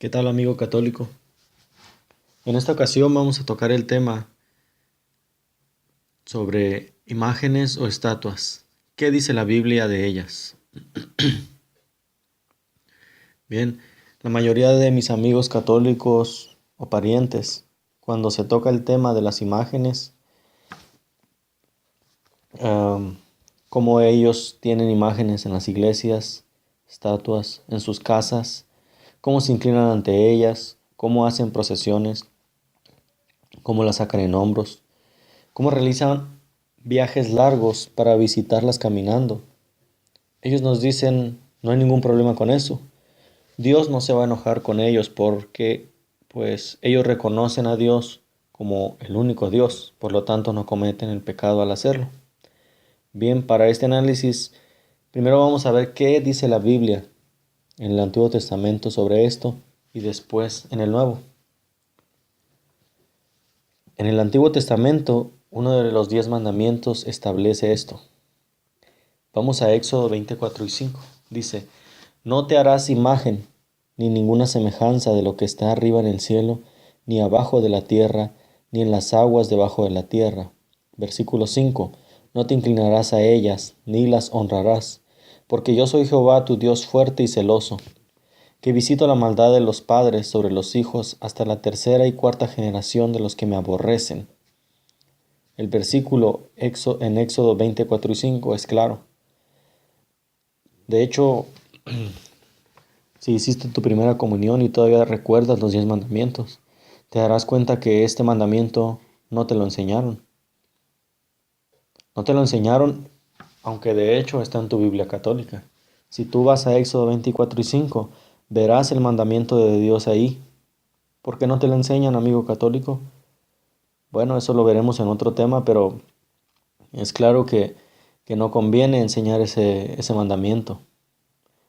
¿Qué tal, amigo católico? En esta ocasión vamos a tocar el tema sobre imágenes o estatuas. ¿Qué dice la Biblia de ellas? Bien, la mayoría de mis amigos católicos o parientes, cuando se toca el tema de las imágenes, am, cómo ellos tienen imágenes en las iglesias, estatuas, en sus casas, cómo se inclinan ante ellas, cómo hacen procesiones, cómo las sacan en hombros, cómo realizan viajes largos para visitarlas caminando. Ellos nos dicen, no hay ningún problema con eso. Dios no se va a enojar con ellos porque pues ellos reconocen a Dios como el único Dios, por lo tanto no cometen el pecado al hacerlo. Bien, para este análisis, primero vamos a ver qué dice la Biblia en el Antiguo Testamento sobre esto y después en el Nuevo. En el Antiguo Testamento, uno de los 10 mandamientos establece esto. Vamos a Éxodo 24:5. Dice, no te harás imagen ni ninguna semejanza de lo que está arriba en el cielo, ni abajo de la tierra, ni en las aguas debajo de la tierra. Versículo 5. No te inclinarás a ellas, ni las honrarás, porque yo soy Jehová tu Dios fuerte y celoso, que visito la maldad de los padres sobre los hijos hasta la tercera y cuarta generación de los que me aborrecen. El versículo en Éxodo 24:5 es claro. De hecho, si hiciste tu primera comunión y todavía recuerdas los 10 mandamientos, te darás cuenta que este mandamiento no te lo enseñaron. No te lo enseñaron, aunque de hecho está en tu Biblia católica. Si tú vas a Éxodo 24:5, verás el mandamiento de Dios ahí. ¿Por qué no te lo enseñan, amigo católico? Bueno, eso lo veremos en otro tema, pero es claro que no conviene enseñar ese mandamiento.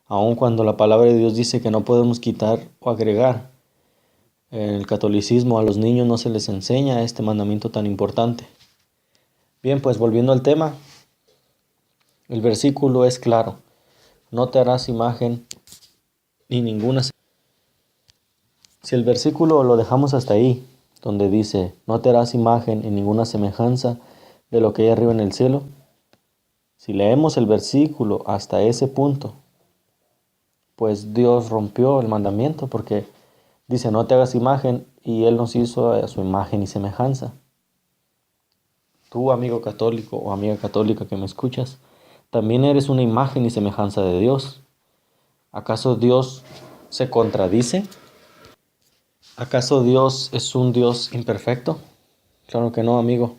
Aun cuando la palabra de Dios dice que no podemos quitar o agregar. En el catolicismo a los niños no se les enseña este mandamiento tan importante. Bien, pues volviendo al tema, el versículo es claro. No te harás imagen ni ninguna. Si el versículo lo dejamos hasta ahí, donde dice, no te harás imagen ni ninguna semejanza de lo que hay arriba en el cielo, si leemos el versículo hasta ese punto, pues Dios rompió el mandamiento porque dice, no te hagas imagen y Él nos hizo a su imagen y semejanza. Tú, amigo católico o amiga católica que me escuchas, también eres una imagen y semejanza de Dios. ¿Acaso Dios se contradice? ¿Acaso Dios es un Dios imperfecto? Claro que no, amigo.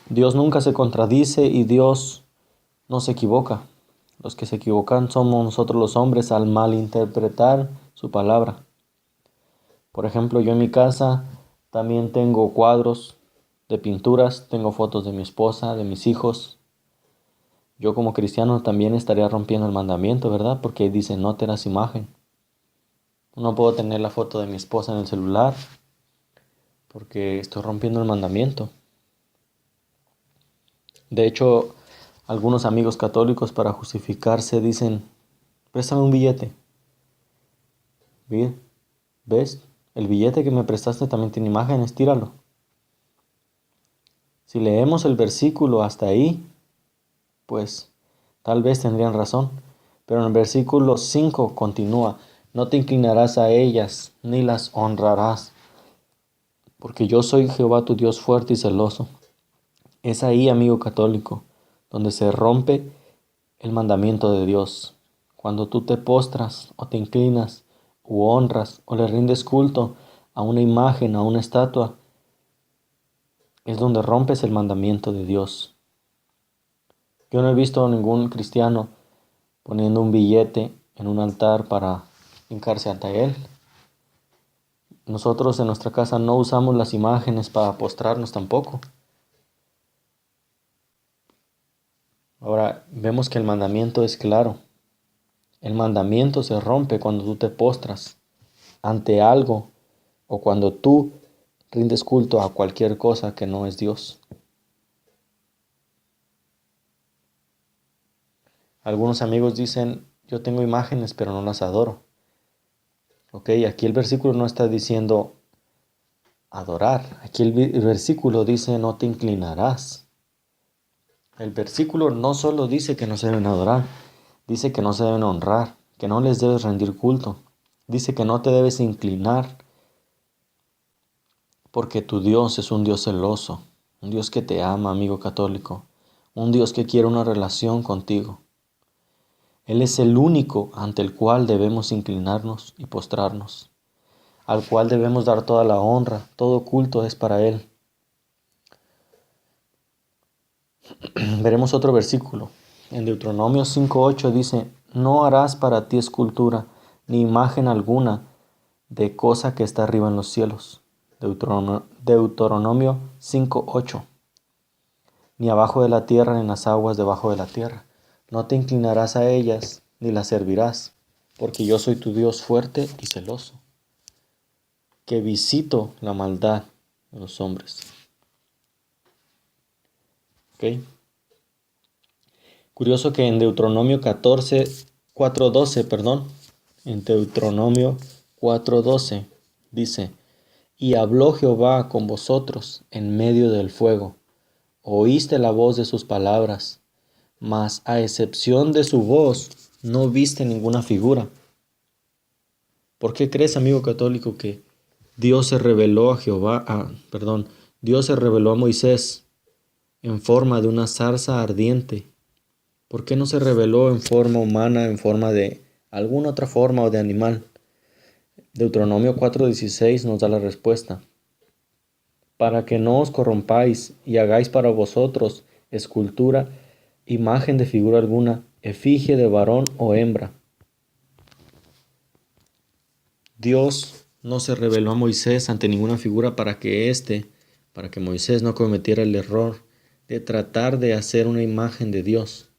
Dios nunca se contradice y Dios no se equivoca. Los que se equivocan somos nosotros los hombres al malinterpretar su palabra. Por ejemplo, yo en mi casa también tengo cuadros de pinturas, tengo fotos de mi esposa, de mis hijos. Yo como cristiano también estaría rompiendo el mandamiento, ¿verdad? Porque dice, no te harás imagen. No puedo tener la foto de mi esposa en el celular porque estoy rompiendo el mandamiento. De hecho, algunos amigos católicos para justificarse dicen, préstame un billete. Bien, ¿ves? El billete que me prestaste también tiene imágenes, tíralo. Si leemos el versículo hasta ahí, pues tal vez tendrían razón. Pero en el versículo 5 continúa, no te inclinarás a ellas, ni las honrarás, porque yo soy Jehová tu Dios fuerte y celoso. Es ahí, amigo católico, donde se rompe el mandamiento de Dios. Cuando tú te postras o te inclinas, u honras o le rindes culto a una imagen, a una estatua, es donde rompes el mandamiento de Dios. Yo no he visto a ningún cristiano poniendo un billete en un altar para hincarse ante él. Nosotros en nuestra casa no usamos las imágenes para postrarnos tampoco. Ahora vemos que el mandamiento es claro. El mandamiento se rompe cuando tú te postras ante algo o cuando tú rindes culto a cualquier cosa que no es Dios. Algunos amigos dicen, yo tengo imágenes pero no las adoro. ¿Ok? Aquí el versículo no está diciendo adorar. Aquí el versículo dice no te inclinarás. El versículo no solo dice que no se deben adorar, dice que no se deben honrar, que no les debes rendir culto. Dice que no te debes inclinar porque tu Dios es un Dios celoso, un Dios que te ama, amigo católico, un Dios que quiere una relación contigo. Él es el único ante el cual debemos inclinarnos y postrarnos, al cual debemos dar toda la honra, todo culto es para Él. Veremos otro versículo. En Deuteronomio 5:8 dice, no harás para ti escultura, ni imagen alguna de cosa que está arriba en los cielos. Deuteronomio 5:8. Ni abajo de la tierra, ni en las aguas debajo de la tierra. No te inclinarás a ellas, ni las servirás, porque yo soy tu Dios fuerte y celoso, que visito la maldad de los hombres. ¿Ok? Curioso que en Deuteronomio 4:12, en Deuteronomio 4:12 dice, y habló Jehová con vosotros en medio del fuego, oíste la voz de sus palabras, mas a excepción de su voz no viste ninguna figura. ¿Por qué crees, amigo católico, que Dios se reveló Dios se reveló a Moisés en forma de una zarza ardiente? ¿Por qué no se reveló en forma humana, en forma de alguna otra forma o de animal? Deuteronomio 4:16 nos da la respuesta. Para que no os corrompáis y hagáis para vosotros escultura, imagen de figura alguna, efigie de varón o hembra. Dios no se reveló a Moisés ante ninguna figura para que Moisés no cometiera el error de tratar de hacer una imagen de Dios.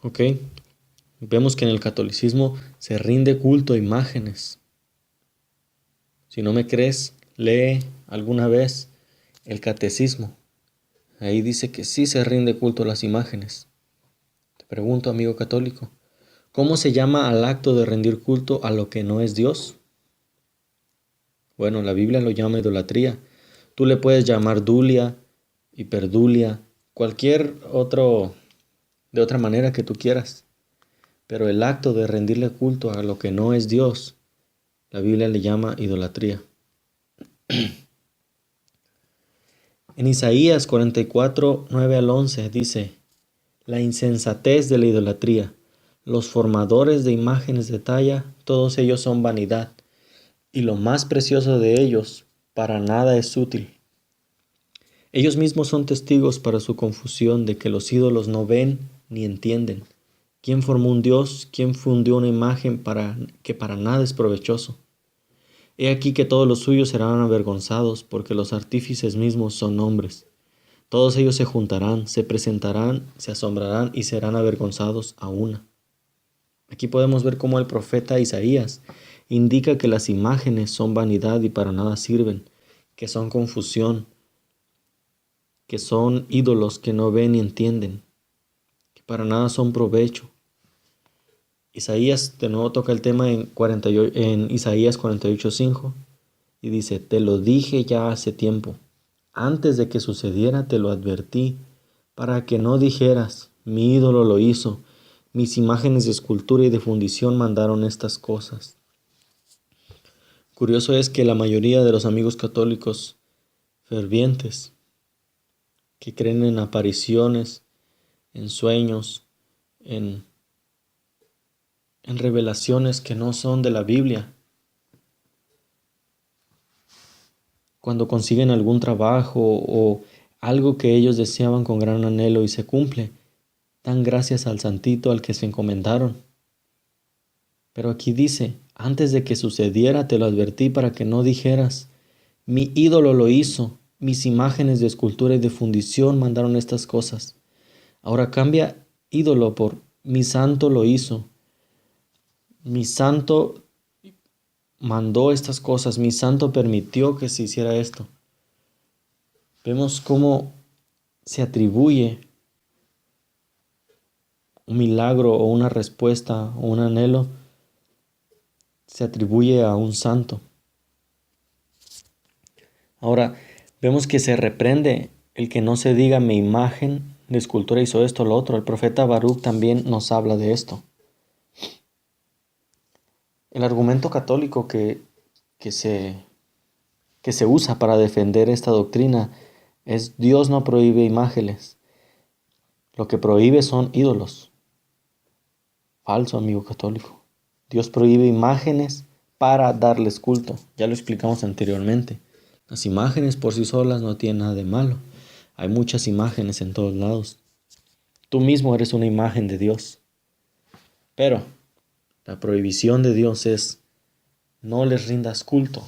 ¿Ok? Vemos que en el catolicismo se rinde culto a imágenes. Si no me crees, lee alguna vez el catecismo. Ahí dice que sí se rinde culto a las imágenes. Te pregunto, amigo católico, ¿cómo se llama al acto de rendir culto a lo que no es Dios? Bueno, la Biblia lo llama idolatría. Tú le puedes llamar dulia, hiperdulia, de otra manera que tú quieras. Pero el acto de rendirle culto a lo que no es Dios, la Biblia le llama idolatría. En Isaías 44:9-11 dice, la insensatez de la idolatría, los formadores de imágenes de talla, todos ellos son vanidad, y lo más precioso de ellos para nada es útil. Ellos mismos son testigos para su confusión de que los ídolos no ven ni entienden. ¿Quién formó un Dios? ¿Quién fundió una imagen que para nada es provechoso? He aquí que todos los suyos serán avergonzados, porque los artífices mismos son hombres. Todos ellos se juntarán, se presentarán, se asombrarán y serán avergonzados a una. Aquí podemos ver cómo el profeta Isaías indica que las imágenes son vanidad y para nada sirven, que son confusión, que son ídolos que no ven ni entienden, que para nada son provecho. Isaías de nuevo toca el tema en Isaías 48:5 y dice, te lo dije ya hace tiempo, antes de que sucediera te lo advertí, para que no dijeras, mi ídolo lo hizo, mis imágenes de escultura y de fundición mandaron estas cosas. Curioso es que la mayoría de los amigos católicos fervientes que creen en apariciones, en sueños, en revelaciones que no son de la Biblia, cuando consiguen algún trabajo o algo que ellos deseaban con gran anhelo y se cumple, dan gracias al santito al que se encomendaron. Pero aquí dice, antes de que sucediera te lo advertí para que no dijeras, mi ídolo lo hizo, mis imágenes de escultura y de fundición mandaron estas cosas. Ahora cambia ídolo por mi santo lo hizo. Mi santo mandó estas cosas, mi santo permitió que se hiciera esto. Vemos cómo se atribuye un milagro o una respuesta o un anhelo se atribuye a un santo. Ahora, vemos que se reprende el que no se diga mi imagen de escultura hizo esto o lo otro. El profeta Baruch también nos habla de esto. El argumento católico que se usa para defender esta doctrina es: Dios no prohíbe imágenes, lo que prohíbe son ídolos. Falso, amigo católico. Dios prohíbe imágenes para darles culto. Ya lo explicamos anteriormente. Las imágenes por sí solas no tienen nada de malo. Hay muchas imágenes en todos lados. Tú mismo eres una imagen de Dios. Pero la prohibición de Dios es: no les rindas culto.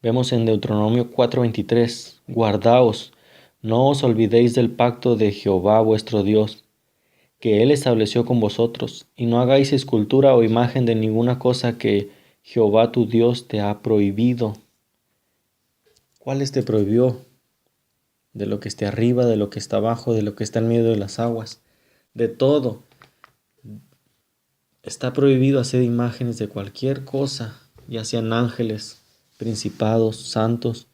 Vemos en Deuteronomio 4:23: guardaos, no os olvidéis del pacto de Jehová vuestro Dios, que Él estableció con vosotros, y no hagáis escultura o imagen de ninguna cosa que Jehová tu Dios te ha prohibido. ¿Cuáles te prohibió? De lo que esté arriba, de lo que está abajo, de lo que está en medio de las aguas, de todo. Está prohibido hacer imágenes de cualquier cosa, ya sean ángeles, principados, santos,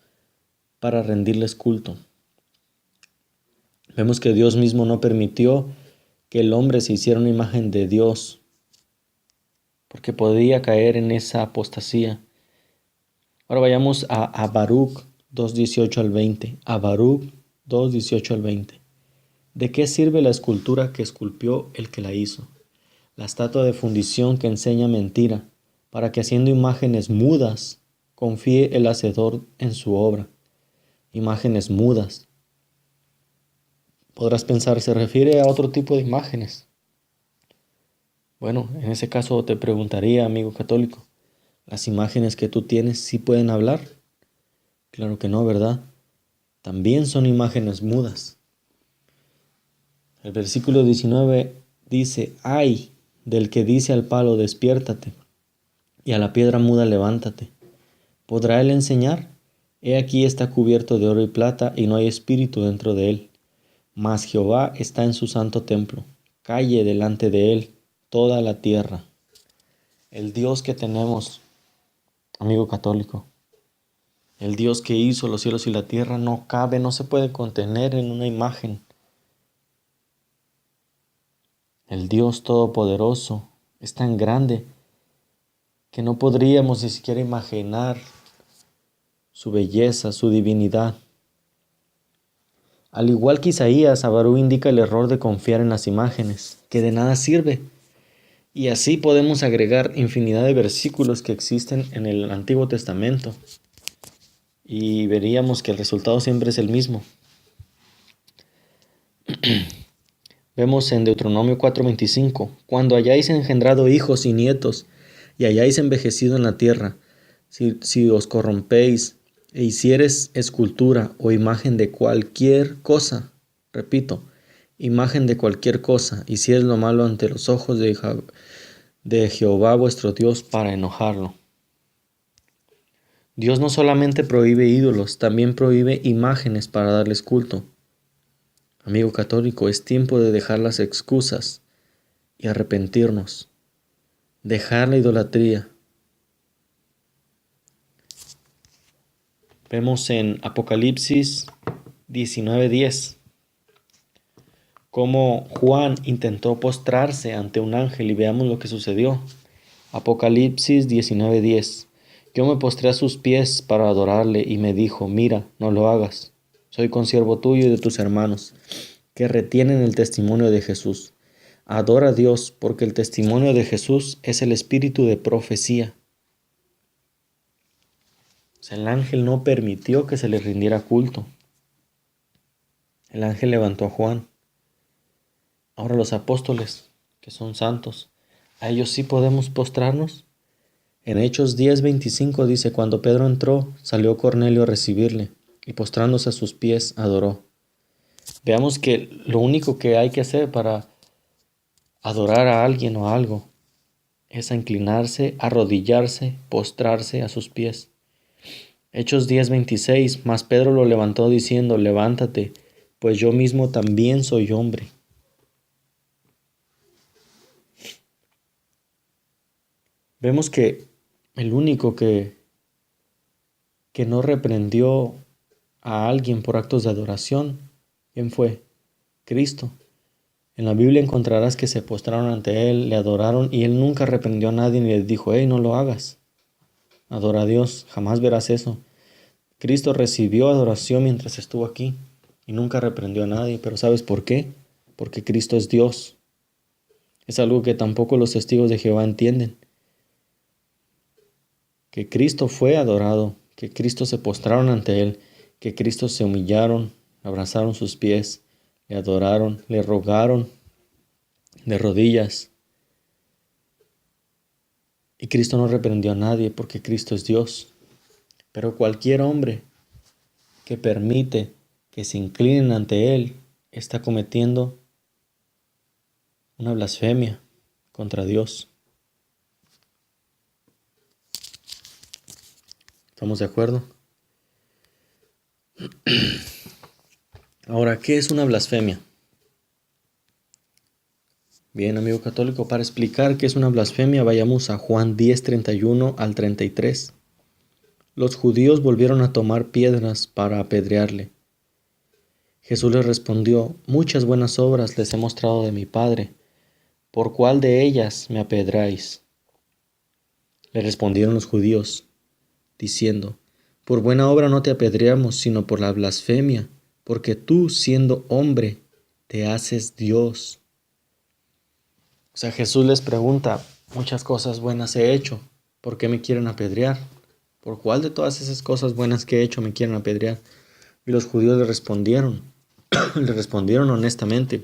para rendirles culto. Vemos que Dios mismo no permitió que el hombre se hiciera una imagen de Dios, porque podía caer en esa apostasía. Ahora vayamos a Baruch 2:18 al 20. A Baruch 2:18 al 20. ¿De qué sirve la escultura que esculpió el que la hizo? La estatua de fundición que enseña mentira, para que haciendo imágenes mudas, confíe el hacedor en su obra. Imágenes mudas. Podrás pensar, ¿se refiere a otro tipo de imágenes? Bueno, en ese caso te preguntaría, amigo católico, ¿las imágenes que tú tienes sí pueden hablar? Claro que no, ¿verdad? También son imágenes mudas. El versículo 19 dice: ay del que dice al palo, despiértate, y a la piedra muda, levántate. ¿Podrá él enseñar? He aquí está cubierto de oro y plata, y no hay espíritu dentro de él. Mas Jehová está en su santo templo. Calle delante de él toda la tierra. El Dios que tenemos, amigo católico, el Dios que hizo los cielos y la tierra, no cabe, no se puede contener en una imagen. El Dios todopoderoso es tan grande que no podríamos ni siquiera imaginar su belleza, su divinidad. Al igual que Isaías, Baruch indica el error de confiar en las imágenes, que de nada sirve. Y así podemos agregar infinidad de versículos que existen en el Antiguo Testamento. Y veríamos que el resultado siempre es el mismo. Vemos en Deuteronomio 4:25: cuando hayáis engendrado hijos y nietos, y hayáis envejecido en la tierra, si os corrompéis e hicieres escultura o imagen de cualquier cosa, repito, imagen de cualquier cosa, hicieres lo malo ante los ojos de Jehová vuestro Dios para enojarlo. Dios no solamente prohíbe ídolos, también prohíbe imágenes para darles culto. Amigo católico, es tiempo de dejar las excusas y arrepentirnos. Dejar la idolatría. Vemos en Apocalipsis 19:10 cómo Juan intentó postrarse ante un ángel, y veamos lo que sucedió. Apocalipsis 19:10: yo me postré a sus pies para adorarle, y me dijo: mira, no lo hagas. Soy consiervo tuyo y de tus hermanos, que retienen el testimonio de Jesús. Adora a Dios, porque el testimonio de Jesús es el espíritu de profecía. O sea, el ángel no permitió que se le rindiera culto. El ángel levantó a Juan. Ahora los apóstoles, que son santos, ¿a ellos sí podemos postrarnos? En Hechos 10:25 dice: cuando Pedro entró, salió Cornelio a recibirle, y postrándose a sus pies, adoró. Veamos que lo único que hay que hacer para adorar a alguien o a algo es a inclinarse, arrodillarse, postrarse a sus pies. Hechos 10:26: mas Pedro lo levantó diciendo: levántate, pues yo mismo también soy hombre. Vemos que el único que no reprendió a alguien por actos de adoración, ¿quién fue? Cristo. En la Biblia encontrarás que se postraron ante Él, le adoraron y Él nunca reprendió a nadie ni les dijo, hey, no lo hagas. Adora a Dios, jamás verás eso. Cristo recibió adoración mientras estuvo aquí y nunca reprendió a nadie, pero ¿sabes por qué? Porque Cristo es Dios. Es algo que tampoco los testigos de Jehová entienden. Que Cristo fue adorado, que Cristo se postraron ante Él, que Cristo se humillaron, abrazaron sus pies, le adoraron, le rogaron de rodillas. Y Cristo no reprendió a nadie porque Cristo es Dios. Pero cualquier hombre que permite que se inclinen ante Él está cometiendo una blasfemia contra Dios. ¿Estamos de acuerdo? Ahora, ¿qué es una blasfemia? Bien, amigo católico, para explicar qué es una blasfemia, vayamos a Juan 10, 31 al 33. Los judíos volvieron a tomar piedras para apedrearle. Jesús les respondió, muchas buenas obras les he mostrado de mi Padre. ¿Por cuál de ellas me apedráis? Le respondieron los judíos, diciendo, por buena obra no te apedreamos, sino por la blasfemia, porque tú, siendo hombre, te haces Dios. O sea, Jesús les pregunta, muchas cosas buenas he hecho, ¿por qué me quieren apedrear? ¿Por cuál de todas esas cosas buenas que he hecho me quieren apedrear? Y los judíos le respondieron, le respondieron honestamente,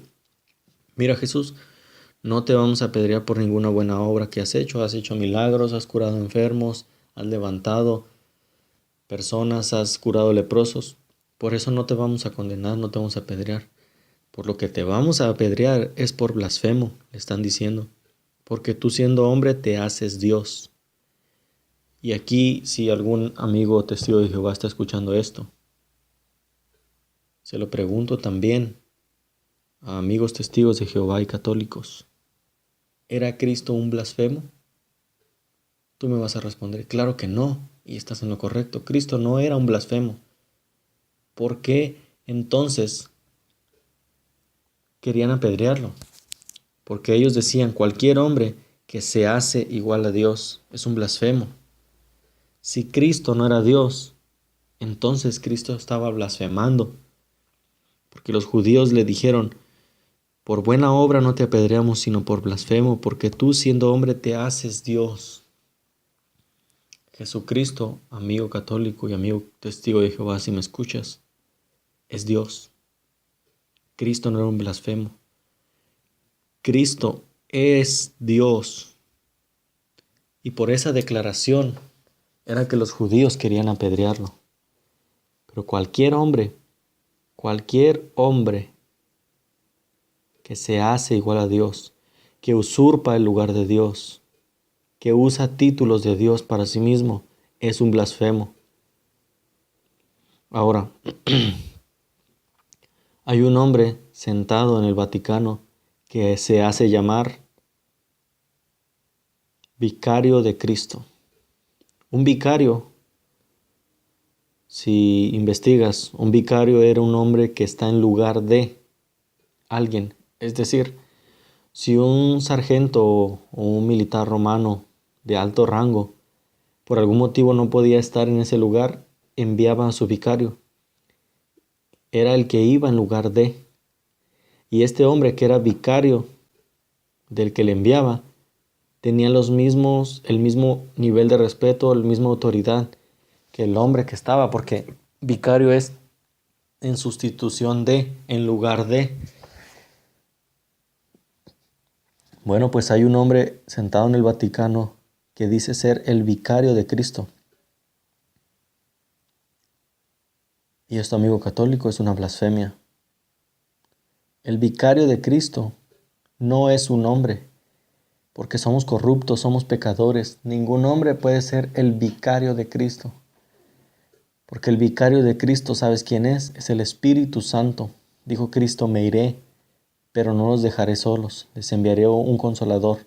mira Jesús, no te vamos a apedrear por ninguna buena obra que has hecho milagros, has curado enfermos, has levantado personas, has curado leprosos, por eso no te vamos a condenar, no te vamos a apedrear. Por lo que te vamos a apedrear es por blasfemo, le están diciendo, porque tú siendo hombre te haces Dios. Y aquí, si algún amigo o testigo de Jehová está escuchando esto, se lo pregunto también a amigos testigos de Jehová y católicos, ¿era Cristo un blasfemo? Tú me vas a responder, claro que no, y estás en lo correcto, Cristo no era un blasfemo. ¿Por qué entonces querían apedrearlo? Porque ellos decían, cualquier hombre que se hace igual a Dios es un blasfemo. Si Cristo no era Dios, entonces Cristo estaba blasfemando. Porque los judíos le dijeron, por buena obra no te apedreamos, sino por blasfemo, porque tú siendo hombre te haces Dios. Jesucristo, amigo católico y amigo testigo de Jehová, si me escuchas, es Dios. Cristo no era un blasfemo. Cristo es Dios. Y por esa declaración era que los judíos querían apedrearlo. Pero cualquier hombre que se hace igual a Dios, que usurpa el lugar de Dios, que usa títulos de Dios para sí mismo, es un blasfemo. Ahora, hay un hombre sentado en el Vaticano que se hace llamar vicario de Cristo. Un vicario, si investigas, un vicario era un hombre que está en lugar de alguien. Es decir, si un sargento o un militar romano de alto rango por algún motivo no podía estar en ese lugar, enviaba a su vicario. Era el que iba en lugar de. Y este hombre que era vicario del que le enviaba, tenía el mismo nivel de respeto, la misma autoridad que el hombre que estaba, porque vicario es en sustitución de, en lugar de. Bueno, pues hay un hombre sentado en el Vaticano que dice ser el vicario de Cristo. Y esto, amigo católico, es una blasfemia. El vicario de Cristo no es un hombre, porque somos corruptos, somos pecadores. Ningún hombre puede ser el vicario de Cristo. Porque el vicario de Cristo, ¿sabes quién es? Es el Espíritu Santo. Dijo Cristo, me iré, pero no los dejaré solos, les enviaré un consolador.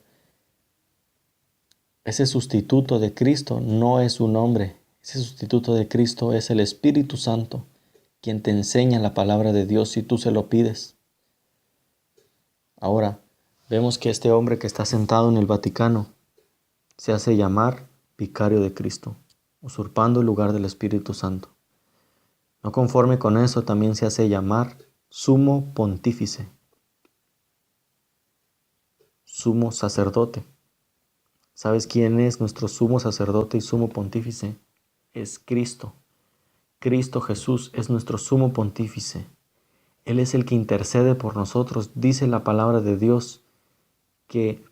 Ese sustituto de Cristo no es un hombre, ese sustituto de Cristo es el Espíritu Santo, quien te enseña la palabra de Dios si tú se lo pides. Ahora, vemos que este hombre que está sentado en el Vaticano se hace llamar vicario de Cristo, usurpando el lugar del Espíritu Santo. No conforme con eso, también se hace llamar sumo pontífice, sumo sacerdote. ¿Sabes quién es nuestro sumo sacerdote y sumo pontífice? Es Cristo. Cristo Jesús es nuestro sumo pontífice. Él es el que intercede por nosotros. Dice la palabra de Dios que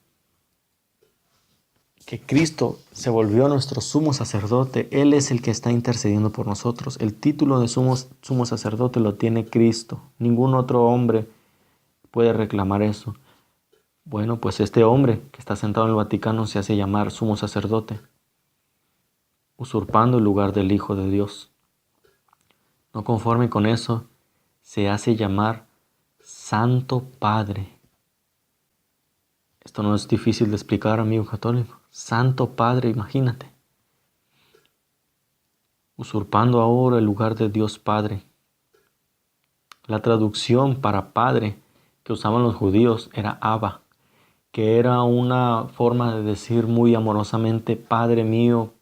Cristo se volvió nuestro sumo sacerdote. Él es el que está intercediendo por nosotros. El título de sumo sacerdote lo tiene Cristo. Ningún otro hombre puede reclamar eso. Bueno, pues este hombre que está sentado en el Vaticano se hace llamar sumo sacerdote, usurpando el lugar del Hijo de Dios. No conforme con eso, se hace llamar Santo Padre. Esto no es difícil de explicar, amigo católico. Santo Padre, imagínate. Usurpando ahora el lugar de Dios Padre. La traducción para Padre que usaban los judíos era Abba, que era una forma de decir muy amorosamente Padre mío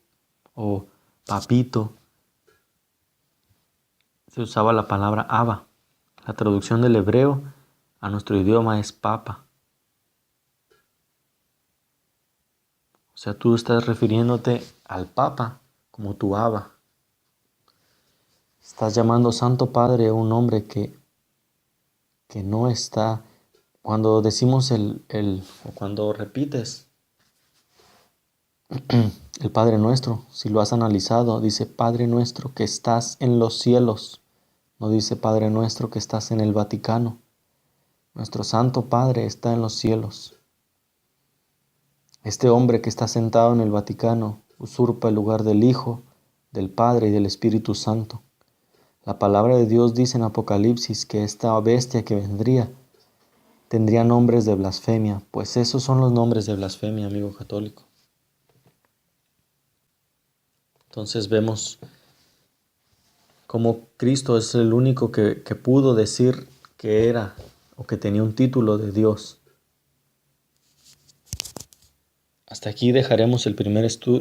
o Papito. Se usaba la palabra Abba. La traducción del hebreo a nuestro idioma es Papa. O sea, tú estás refiriéndote al Papa como tu Abba. Estás llamando Santo Padre a un hombre que no está. Cuando decimos o cuando repites el Padre Nuestro, si lo has analizado, dice Padre Nuestro que estás en los cielos. No dice Padre Nuestro que estás en el Vaticano. Nuestro Santo Padre está en los cielos. Este hombre que está sentado en el Vaticano usurpa el lugar del Hijo, del Padre y del Espíritu Santo. La palabra de Dios dice en Apocalipsis que esta bestia que vendría tendría nombres de blasfemia, pues esos son los nombres de blasfemia, amigo católico. Entonces vemos cómo Cristo es el único que pudo decir que era o que tenía un título de Dios. Hasta aquí dejaremos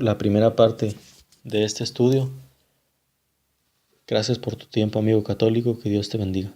la primera parte de este estudio. Gracias por tu tiempo, amigo católico. Que Dios te bendiga.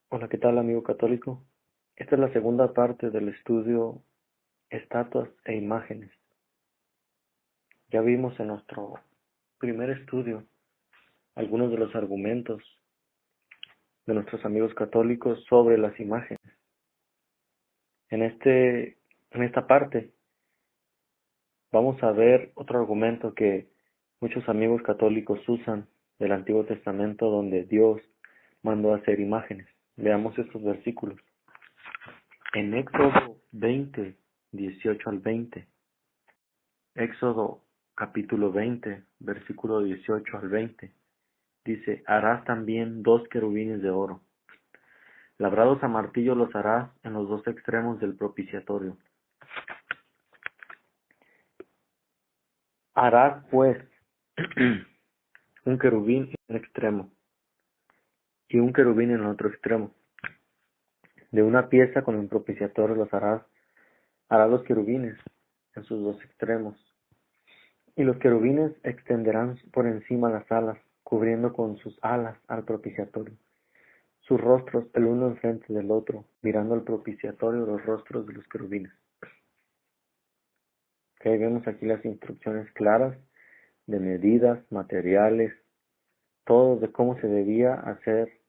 Hola, ¿qué tal, amigo católico? Esta es la segunda parte del estudio Estatuas e Imágenes. Ya vimos en nuestro primer estudio algunos de los argumentos de nuestros amigos católicos sobre las imágenes. En esta parte vamos a ver otro argumento que muchos amigos católicos usan del Antiguo Testamento, donde Dios mandó a hacer imágenes. Veamos estos versículos. En Éxodo 20, 18 al 20. Éxodo capítulo 20, versículo 18 al 20. Dice, harás también 2 querubines de oro. Labrados a martillo los harás en los 2 extremos del propiciatorio. Harás pues un querubín en un extremo y un querubín en el otro extremo. De una pieza con el propiciatorio los harás los querubines en sus 2 extremos. Y los querubines extenderán por encima las alas cubriendo con sus alas al propiciatorio. Sus rostros el uno enfrente del otro, mirando al propiciatorio los rostros de los querubines. Okay, vemos aquí las instrucciones claras de medidas, materiales, todo de cómo se debía hacer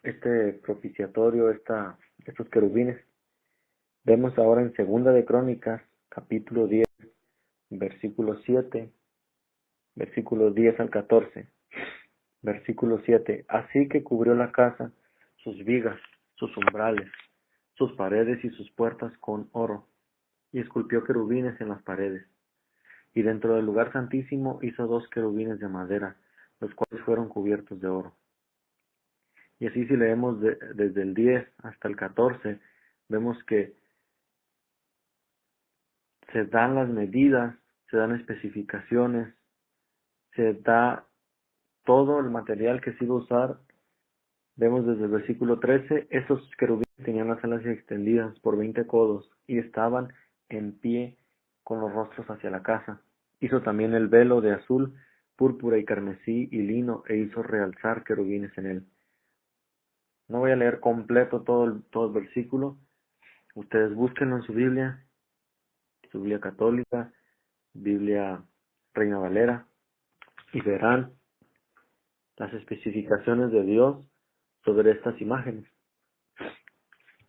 este propiciatorio, estos querubines. Vemos ahora en Segunda de Crónicas, capítulo 10, versículo 7, versículos 10 al 14. Versículo 7. Así que cubrió la casa, sus vigas, sus umbrales, sus paredes y sus puertas con oro, y esculpió querubines en las paredes. Y dentro del lugar santísimo hizo 2 querubines de madera, los cuales fueron cubiertos de oro. Y así si leemos desde el 10 hasta el 14, vemos que se dan las medidas, se dan especificaciones, se da todo el material que se iba a usar. Vemos desde el versículo 13, esos querubines tenían las alas extendidas por 20 codos y estaban en pie con los rostros hacia la casa. Hizo también el velo de azul, púrpura y carmesí y lino e hizo realzar querubines en él. No voy a leer completo todo el versículo. Ustedes búsquenlo en su Biblia católica, Biblia Reina Valera, y verán las especificaciones de Dios sobre estas imágenes.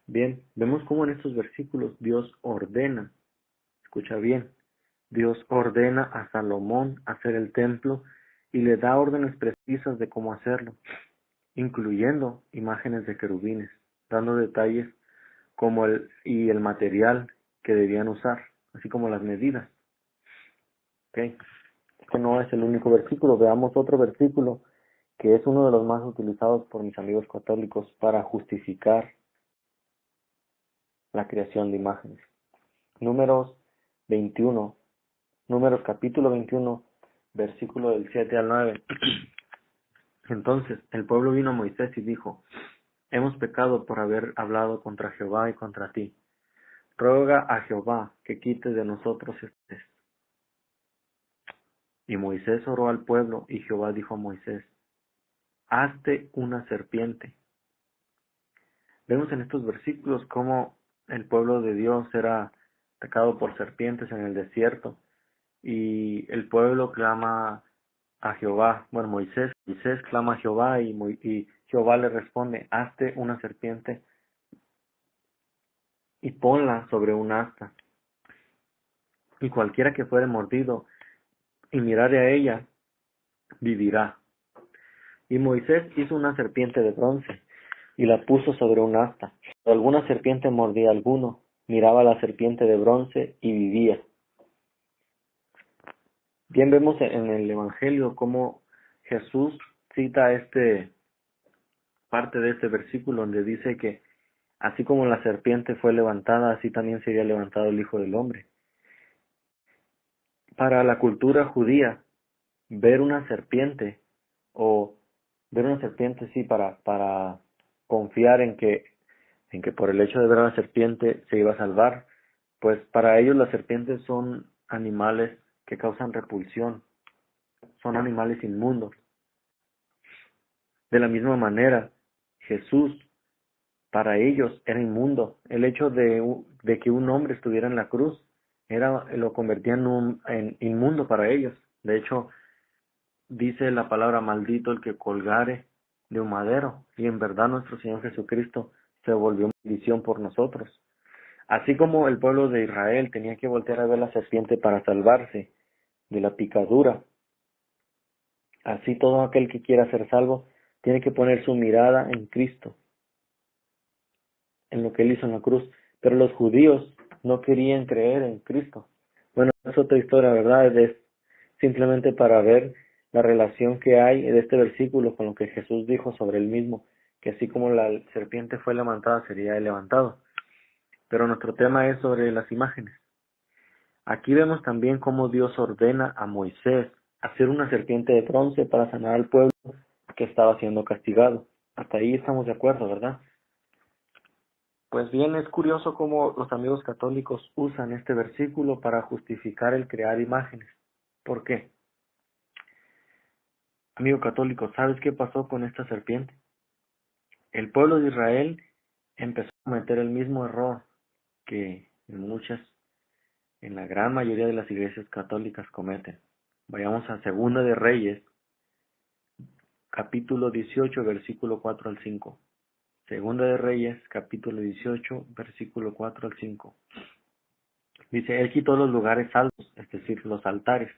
Bien, vemos cómo en estos versículos Dios ordena, escucha bien, Dios ordena a Salomón hacer el templo y le da órdenes precisas de cómo hacerlo, incluyendo imágenes de querubines, dando detalles como el material que debían usar, así como las medidas. Okay. Este no es el único versículo, veamos otro versículo que es uno de los más utilizados por mis amigos católicos para justificar la creación de imágenes. Números capítulo 21, versículo del 7 al 9. Entonces el pueblo vino a Moisés y dijo: hemos pecado por haber hablado contra Jehová y contra ti. Ruega a Jehová que quite de nosotros este. Y Moisés oró al pueblo, y Jehová dijo a Moisés: hazte una serpiente. Vemos en estos versículos cómo el pueblo de Dios era atacado por serpientes en el desierto, y el pueblo clama a Jehová. Bueno, Moisés clama a Jehová y Jehová le responde: hazte una serpiente y ponla sobre un asta, y cualquiera que fuere mordido y mirare a ella, vivirá. Y Moisés hizo una serpiente de bronce y la puso sobre un asta. Cuando alguna serpiente mordía a alguno, miraba a la serpiente de bronce y vivía. Bien, vemos en el Evangelio cómo Jesús cita parte de este versículo donde dice que así como la serpiente fue levantada, así también sería levantado el Hijo del Hombre. Para la cultura judía, ver una serpiente sí, para confiar en que por el hecho de ver a la serpiente se iba a salvar, pues para ellos las serpientes son animales que causan repulsión, son animales inmundos. De la misma manera, Jesús para ellos era inmundo. El hecho de que un hombre estuviera en la cruz lo convertía en inmundo para ellos. De hecho, dice la palabra: maldito el que colgare de un madero. Y en verdad nuestro Señor Jesucristo se volvió maldición por nosotros. Así como el pueblo de Israel tenía que voltear a ver la serpiente para salvarse de la picadura, así todo aquel que quiera ser salvo tiene que poner su mirada en Cristo, en lo que Él hizo en la cruz. Pero los judíos no querían creer en Cristo. Bueno, es otra historia, ¿verdad? Es simplemente para ver la relación que hay de este versículo con lo que Jesús dijo sobre él mismo, que así como la serpiente fue levantada, sería él levantado. Pero nuestro tema es sobre las imágenes. Aquí vemos también cómo Dios ordena a Moisés hacer una serpiente de bronce para sanar al pueblo que estaba siendo castigado. Hasta ahí estamos de acuerdo, ¿verdad? Pues bien, es curioso cómo los amigos católicos usan este versículo para justificar el crear imágenes. ¿Por qué? Amigo católico, ¿sabes qué pasó con esta serpiente? El pueblo de Israel empezó a cometer el mismo error que en la gran mayoría de las iglesias católicas cometen. Vayamos a Segunda de Reyes, capítulo 18, versículo 4 al 5. Segunda de Reyes, capítulo 18, versículo 4 al 5. Dice, él quitó los lugares altos, es decir, los altares,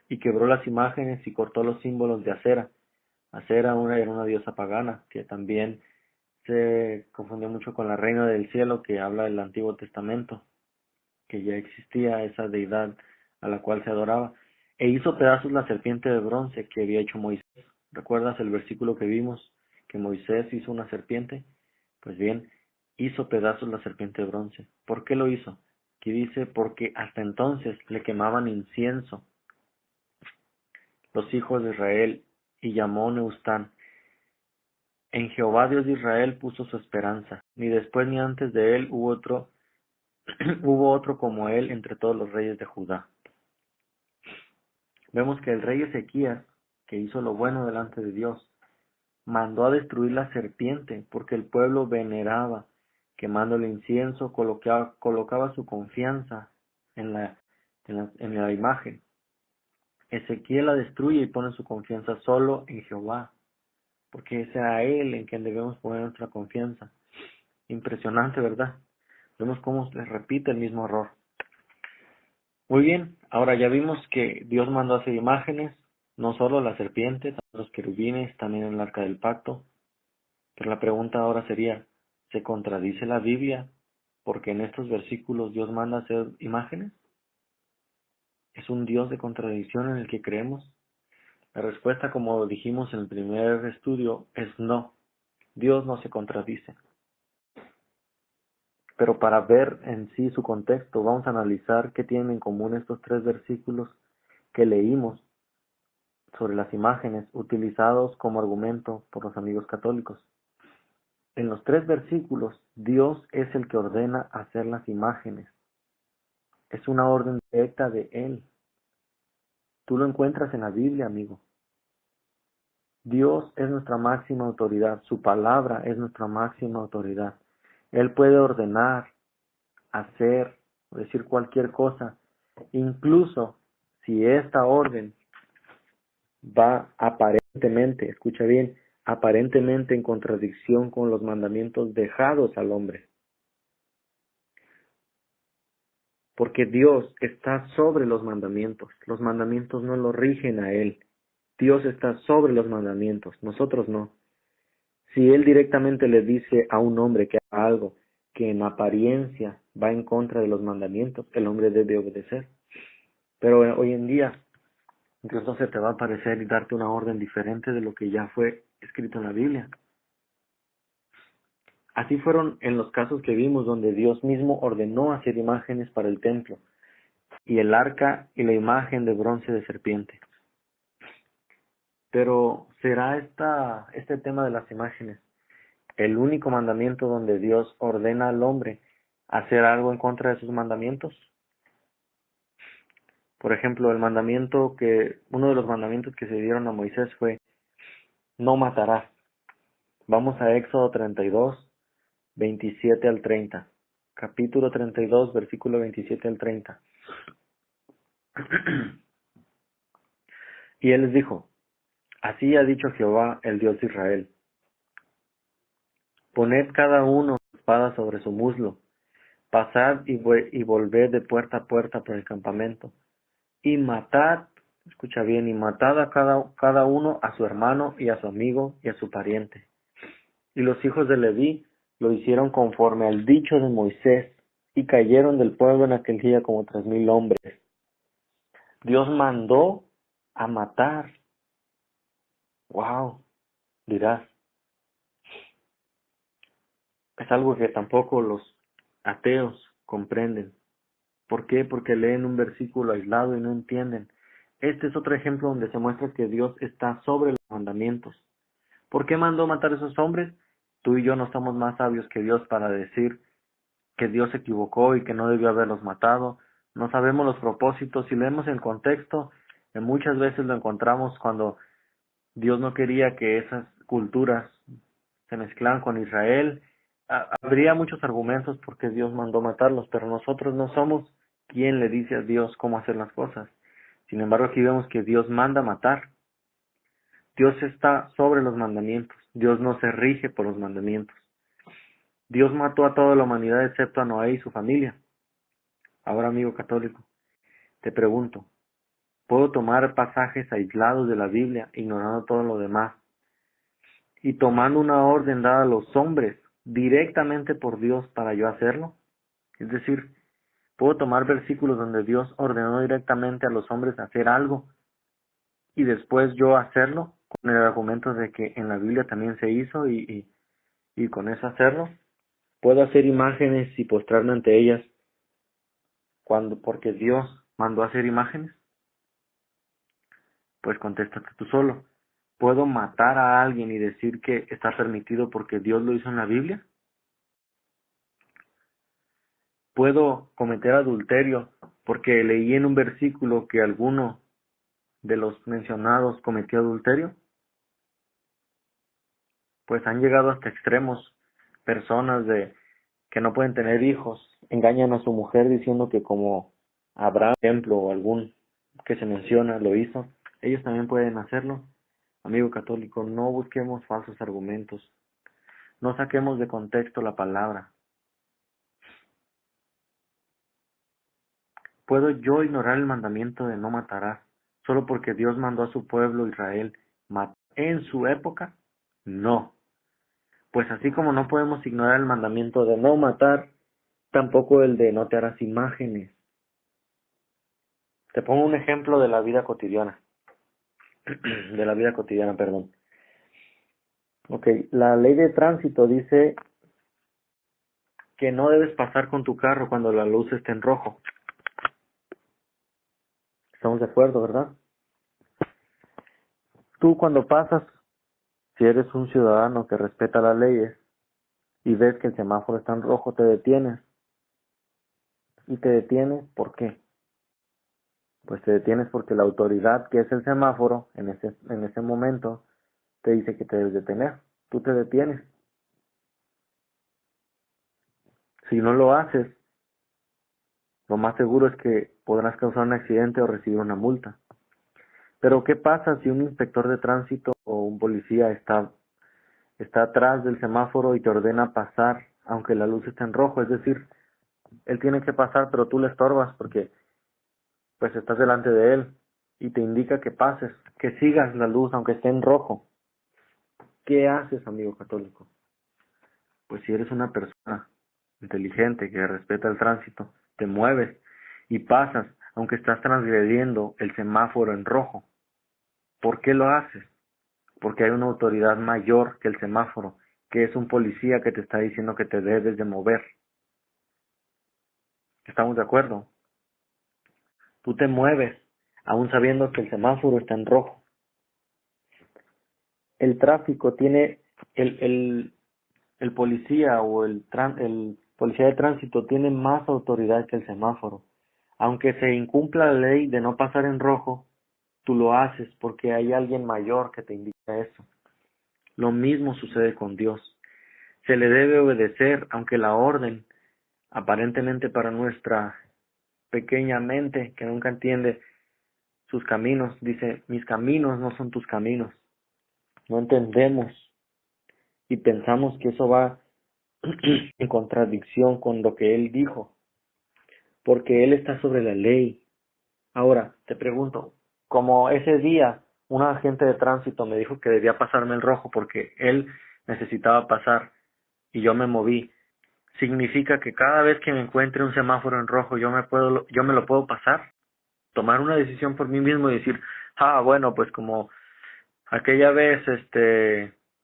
y quebró las imágenes y cortó los símbolos de Acera. Acera era una diosa pagana, que también se confundió mucho con la reina del cielo, que habla del Antiguo Testamento, que ya existía esa deidad a la cual se adoraba. E hizo pedazos la serpiente de bronce que había hecho Moisés. ¿Recuerdas el versículo que vimos? Que Moisés hizo una serpiente. Pues bien, hizo pedazos la serpiente de bronce. ¿Por qué lo hizo? Aquí dice, porque hasta entonces le quemaban incienso los hijos de Israel, y llamó Neustán. En Jehová Dios de Israel puso su esperanza. Ni después ni antes de él hubo otro, hubo otro como él entre todos los reyes de Judá. Vemos que el rey Ezequías, que hizo lo bueno delante de Dios, mandó a destruir la serpiente, porque el pueblo veneraba, quemando el incienso, colocaba su confianza en la imagen. Ezequiel la destruye y pone su confianza solo en Jehová, porque es a Él en quien debemos poner nuestra confianza. Impresionante, ¿verdad? Vemos cómo se repite el mismo error. Muy bien, ahora ya vimos que Dios mandó a hacer imágenes, no solo la serpiente, también los querubines, también el arca del pacto. Pero la pregunta ahora sería, ¿se contradice la Biblia porque en estos versículos Dios manda a hacer imágenes? ¿Es un Dios de contradicción en el que creemos? La respuesta, como dijimos en el primer estudio, es no. Dios no se contradice. Pero para ver en sí su contexto, vamos a analizar qué tienen en común estos tres versículos que leímos sobre las imágenes utilizados como argumento por los amigos católicos. En los tres versículos, Dios es el que ordena hacer las imágenes. Es una orden directa de Él. Tú lo encuentras en la Biblia, amigo. Dios es nuestra máxima autoridad. Su palabra es nuestra máxima autoridad. Él puede ordenar, hacer, o decir cualquier cosa, incluso si esta orden va aparentemente, escucha bien, aparentemente en contradicción con los mandamientos dejados al hombre. Porque Dios está sobre los mandamientos no lo rigen a Él. Dios está sobre los mandamientos, nosotros no. Si Él directamente le dice a un hombre que haga algo que en apariencia va en contra de los mandamientos, el hombre debe obedecer. Pero hoy en día, Dios no se te va a aparecer y darte una orden diferente de lo que ya fue escrito en la Biblia. Así fueron en los casos que vimos donde Dios mismo ordenó hacer imágenes para el templo, y el arca y la imagen de bronce de serpiente. Pero ¿será este tema de las imágenes el único mandamiento donde Dios ordena al hombre hacer algo en contra de sus mandamientos? Por ejemplo, uno de los mandamientos que se dieron a Moisés fue, no matarás. Vamos a Éxodo 32, 27 al 30. Capítulo 32, versículo 27 al 30. Y él les dijo, así ha dicho Jehová, el Dios de Israel. Poned cada uno su espada sobre su muslo, pasad y volved de puerta a puerta por el campamento, y matad, escucha bien, y matad a cada uno a su hermano y a su amigo y a su pariente. Y los hijos de Leví lo hicieron conforme al dicho de Moisés, y cayeron del pueblo en aquel día como 3,000 hombres. Dios mandó a matar. Wow, dirás. Es algo que tampoco los ateos comprenden. ¿Por qué? Porque leen un versículo aislado y no entienden. Este es otro ejemplo donde se muestra que Dios está sobre los mandamientos. ¿Por qué mandó matar a esos hombres? Tú y yo no somos más sabios que Dios para decir que Dios se equivocó y que no debió haberlos matado. No sabemos los propósitos. Si leemos el contexto, muchas veces lo encontramos cuando Dios no quería que esas culturas se mezclaran con Israel. Habría muchos argumentos porque Dios mandó matarlos, pero nosotros no somos quien le dice a Dios cómo hacer las cosas. Sin embargo, aquí vemos que Dios manda matar. Dios está sobre los mandamientos. Dios no se rige por los mandamientos. Dios mató a toda la humanidad excepto a Noé y su familia. Ahora, amigo católico, te pregunto, ¿puedo tomar pasajes aislados de la Biblia, ignorando todo lo demás, y tomando una orden dada a los hombres directamente por Dios para yo hacerlo? Es decir, ¿puedo tomar versículos donde Dios ordenó directamente a los hombres hacer algo y después yo hacerlo con el argumento de que en la Biblia también se hizo y con eso hacerlo? ¿Puedo hacer imágenes y postrarme ante ellas porque Dios mandó a hacer imágenes? Pues contéstate tú solo. ¿Puedo matar a alguien y decir que está permitido porque Dios lo hizo en la Biblia? ¿Puedo cometer adulterio porque leí en un versículo que alguno de los mencionados cometió adulterio? Pues han llegado hasta extremos personas de que no pueden tener hijos, engañan a su mujer diciendo que como Abraham, por ejemplo, o algún que se menciona lo hizo, ellos también pueden hacerlo. Amigo católico, no busquemos falsos argumentos, no saquemos de contexto la palabra. ¿Puedo yo ignorar el mandamiento de no matarás solo porque Dios mandó a su pueblo Israel matar en su época? No. Pues así como no podemos ignorar el mandamiento de no matar, tampoco el de no te harás imágenes. Te pongo un ejemplo de la vida cotidiana. De la vida cotidiana, perdón. Ok, la ley de tránsito dice que no debes pasar con tu carro cuando la luz esté en rojo. Estamos de acuerdo, ¿verdad? Tú cuando pasas, si eres un ciudadano que respeta las leyes y ves que el semáforo está en rojo, te detienes. ¿Y te detienes por qué? Pues te detienes porque la autoridad, que es el semáforo, en ese momento, te dice que te debes detener. Tú te detienes. Si no lo haces, lo más seguro es que podrás causar un accidente o recibir una multa. Pero ¿qué pasa si un inspector de tránsito o un policía está atrás del semáforo y te ordena pasar aunque la luz esté en rojo? Es decir, él tiene que pasar pero tú le estorbas porque pues estás delante de él y te indica que pases, que sigas la luz aunque esté en rojo. ¿Qué haces, amigo católico? Pues si eres una persona inteligente que respeta el tránsito, te mueves y pasas aunque estás transgrediendo el semáforo en rojo. ¿Por qué lo haces? Porque hay una autoridad mayor que el semáforo, que es un policía que te está diciendo que te debes de mover. ¿Estamos de acuerdo? Tú te mueves, aún sabiendo que el semáforo está en rojo. El tráfico tiene, el policía o el policía de tránsito tiene más autoridad que el semáforo. Aunque se incumpla la ley de no pasar en rojo, tú lo haces porque hay alguien mayor que te indica eso. Lo mismo sucede con Dios. Se le debe obedecer, aunque la orden, aparentemente para nuestra pequeña mente, que nunca entiende sus caminos, dice, mis caminos no son tus caminos. No entendemos y pensamos que eso va en contradicción con lo que Él dijo, porque Él está sobre la ley. Ahora, te pregunto, como ese día un agente de tránsito me dijo que debía pasarme el rojo porque él necesitaba pasar y yo me moví, significa que cada vez que me encuentre un semáforo en rojo yo me lo puedo pasar, tomar una decisión por mí mismo y decir, bueno, pues como aquella vez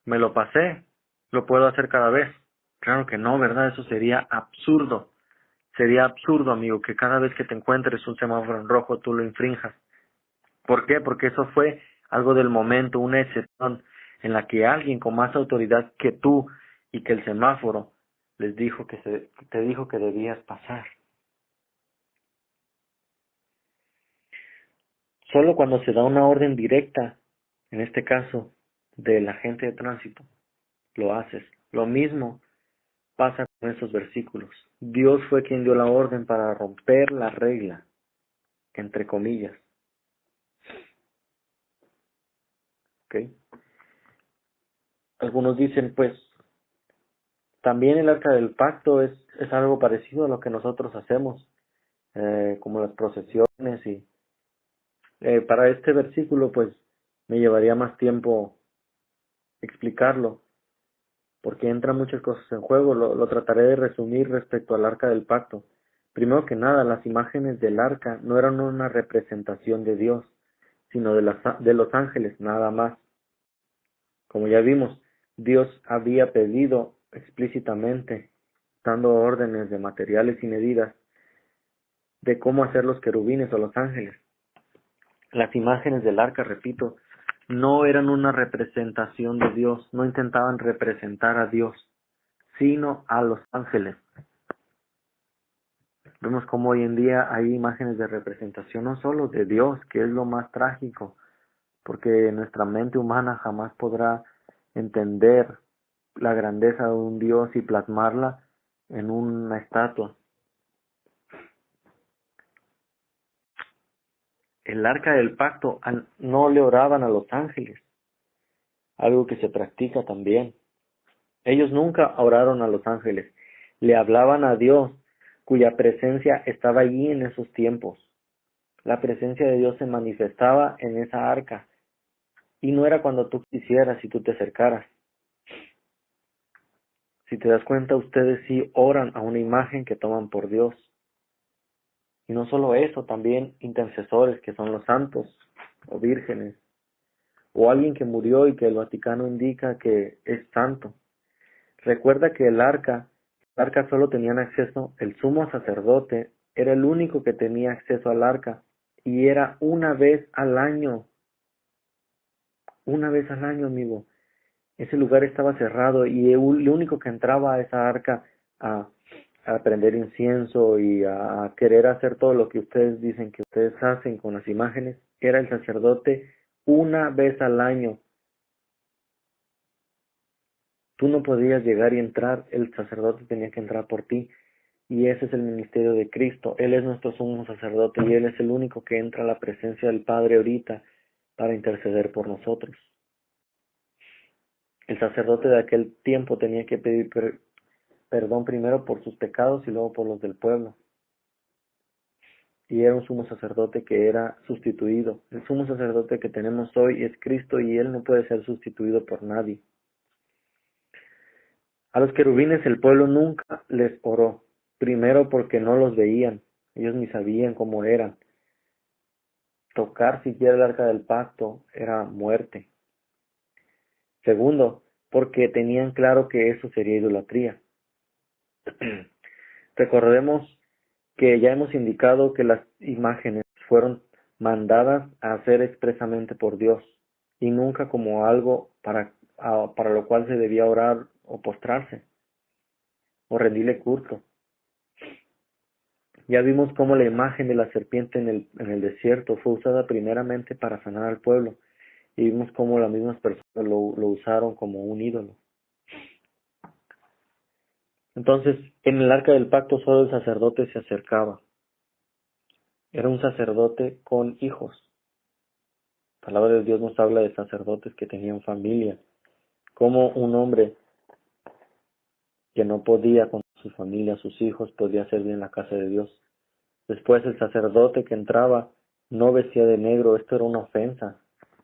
me lo pasé, lo puedo hacer cada vez. Claro que no, ¿verdad? Eso sería absurdo. Sería absurdo, amigo, que cada vez que te encuentres un semáforo en rojo tú lo infrinjas. ¿Por qué? Porque eso fue algo del momento, una excepción en la que alguien con más autoridad que tú y que el semáforo les dijo te dijo que debías pasar. Solo cuando se da una orden directa en este caso, del agente de tránsito, lo haces. Lo mismo pasa con estos versículos. Dios fue quien dio la orden para romper la regla, entre comillas. ¿Ok? Algunos dicen, pues, también el arca del pacto es algo parecido a lo que nosotros hacemos, como las procesiones y para este versículo, pues, me llevaría más tiempo explicarlo, porque entran muchas cosas en juego. Lo trataré de resumir respecto al arca del pacto. Primero que nada, las imágenes del arca no eran una representación de Dios, sino de los ángeles, nada más. Como ya vimos, Dios había pedido explícitamente, dando órdenes de materiales y medidas, de cómo hacer los querubines o los ángeles. Las imágenes del arca, repito, no eran una representación de Dios, no intentaban representar a Dios, sino a los ángeles. Vemos cómo hoy en día hay imágenes de representación no solo de Dios, que es lo más trágico, porque nuestra mente humana jamás podrá entender la grandeza de un Dios y plasmarla en una estatua. El arca del pacto no le oraban a los ángeles, algo que se practica también. Ellos nunca oraron a los ángeles, le hablaban a Dios, cuya presencia estaba allí en esos tiempos. La presencia de Dios se manifestaba en esa arca, y no era cuando tú quisieras y tú te acercaras. Si te das cuenta, ustedes sí oran a una imagen que toman por Dios. Y no solo eso, también intercesores, que son los santos o vírgenes, o alguien que murió y que el Vaticano indica que es santo. Recuerda que el arca solo tenían acceso, el sumo sacerdote era el único que tenía acceso al arca, y era una vez al año, amigo. Ese lugar estaba cerrado y el único que entraba a esa arca a prender incienso y a querer hacer todo lo que ustedes dicen que ustedes hacen con las imágenes, era el sacerdote una vez al año. Tú no podías llegar y entrar, el sacerdote tenía que entrar por ti. Y ese es el ministerio de Cristo. Él es nuestro sumo sacerdote y Él es el único que entra a la presencia del Padre ahorita para interceder por nosotros. El sacerdote de aquel tiempo tenía que pedir perdón primero por sus pecados y luego por los del pueblo. Y era un sumo sacerdote que era sustituido. El sumo sacerdote que tenemos hoy es Cristo y Él no puede ser sustituido por nadie. A los querubines el pueblo nunca les oró. Primero porque no los veían. Ellos ni sabían cómo eran. Tocar siquiera el arca del pacto era muerte. Segundo, porque tenían claro que eso sería idolatría. Recordemos que ya hemos indicado que las imágenes fueron mandadas a hacer expresamente por Dios y nunca como algo para lo cual se debía orar o postrarse o rendirle culto. Ya vimos cómo la imagen de la serpiente en el desierto fue usada primeramente para sanar al pueblo y vimos cómo las mismas personas lo usaron como un ídolo. Entonces, en el arca del pacto solo el sacerdote se acercaba. Era un sacerdote con hijos. La palabra de Dios nos habla de sacerdotes que tenían familia. Como un hombre que no podía con su familia, sus hijos, podía servir en la casa de Dios. Después el sacerdote que entraba no vestía de negro, esto era una ofensa.